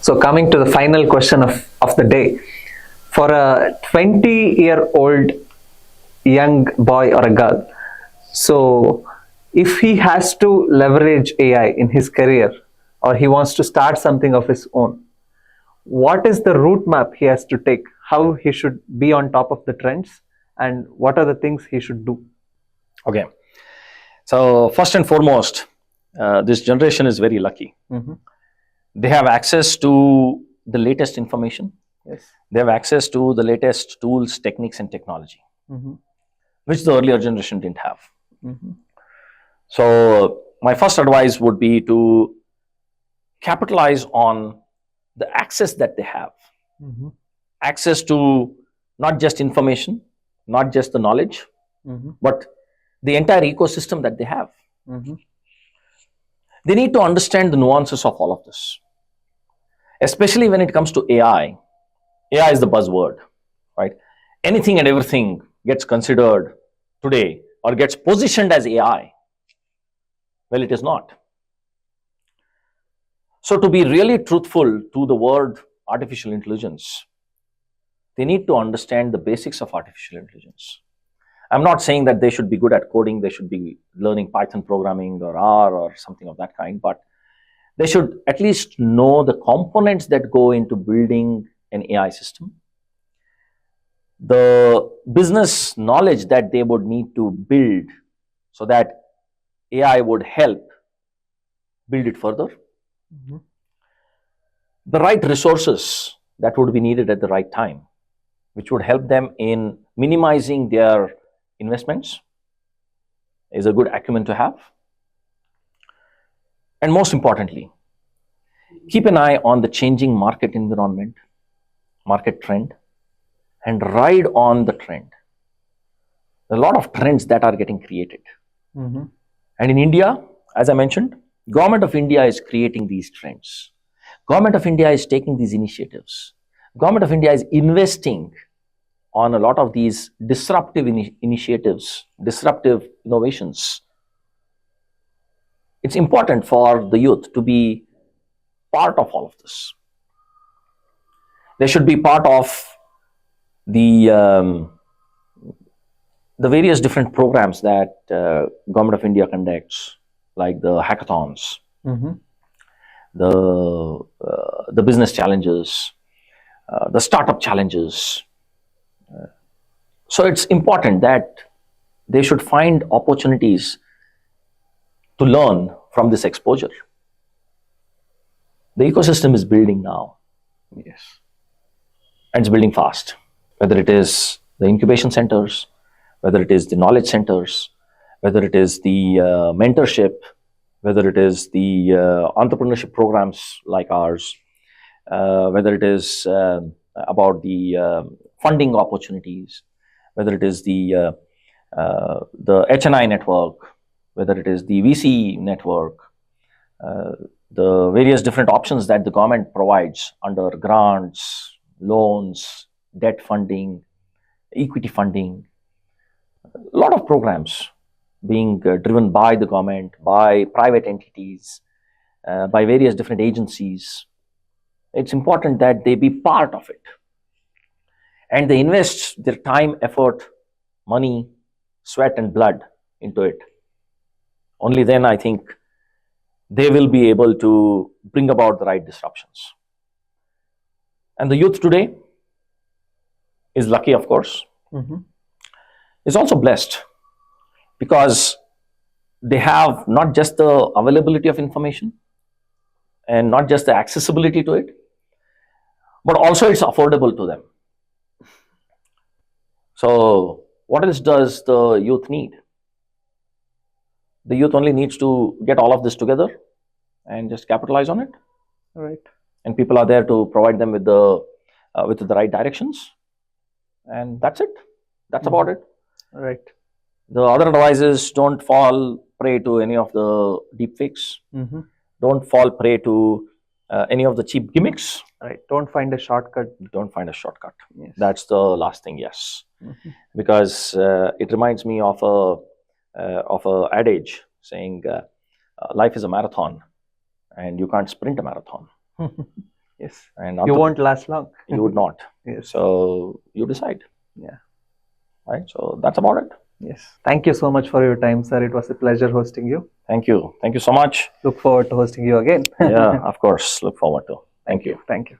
So coming to the final question of the day. For a 20-year-old young boy or a girl, so if he has to leverage AI in his career or he wants to start something of his own, what is the route map he has to take? How he should be on top of the trends, and what are the things he should do? Okay. So first and foremost, this generation is very lucky. They have access to the latest information. Yes. They have access to the latest tools, techniques, and technology, which the earlier generation didn't have. So my first advice would be to capitalize on the access that they have. Access to not just information, not just the knowledge, but the entire ecosystem that they have. They need to understand the nuances of all of this, especially when it comes to AI. AI is the buzzword, right? Anything and everything gets considered today or gets positioned as AI. Well, it is not. So to be really truthful to the word artificial intelligence, they need to understand the basics of artificial intelligence. I'm not saying that they should be good at coding, they should be learning Python programming or R or something of that kind, but they should at least know the components that go into building an AI system, the business knowledge that they would need to build so that AI would help build it further, the right resources that would be needed at the right time, which would help them in minimizing their investments, is a good acumen to have. And most importantly, keep an eye on the changing market environment, market trend, and ride on the trend. There are a lot of trends that are getting created. And in India, as I mentioned, Government of India is creating these trends. Government of India is taking these initiatives. Government of India is investing on a lot of these disruptive initiatives, disruptive innovations. It's important for the youth to be part of all of this. They should be part of the various different programs that Government of India conducts, like the hackathons, the business challenges, the startup challenges. So it's important that they should find opportunities to learn from this exposure. The ecosystem is building now. Yes. And it's building fast. Whether it is the incubation centers, whether it is the knowledge centers, whether it is the mentorship, whether it is the entrepreneurship programs like ours, whether it is about the funding opportunities, whether it is the HNI network, whether it is the VC network, the various different options that the government provides under grants, loans, debt funding, equity funding, a lot of programs being driven by the government, by private entities, by various different agencies. It's important that they be part of it. And they invest their time, effort, money, sweat and blood into it. Only then I think they will be able to bring about the right disruptions. And the youth today is lucky, of course, is also blessed, because they have not just the availability of information and not just the accessibility to it, but also it's affordable to them. So what else does the youth need? The youth only needs to get all of this together and just capitalize on it. Right. And people are there to provide them with the right directions. And that's it. That's about it. Right. The other advice is, don't fall prey to any of the deep fakes. Don't fall prey to any of the cheap gimmicks. Right. Don't find a shortcut. Don't find a shortcut. Yes. That's the last thing, yes. Because it reminds me of a adage saying, life is a marathon and you can't sprint a marathon. Yes. And You won't last long. you would not. Yes. So you decide, Yeah. right? So that's about it. Yes. Thank you so much for your time, sir. It was a pleasure hosting you. Thank you. Thank you so much. Look forward to hosting you again. Yeah, of course. Look forward to. Thank you. Thank you.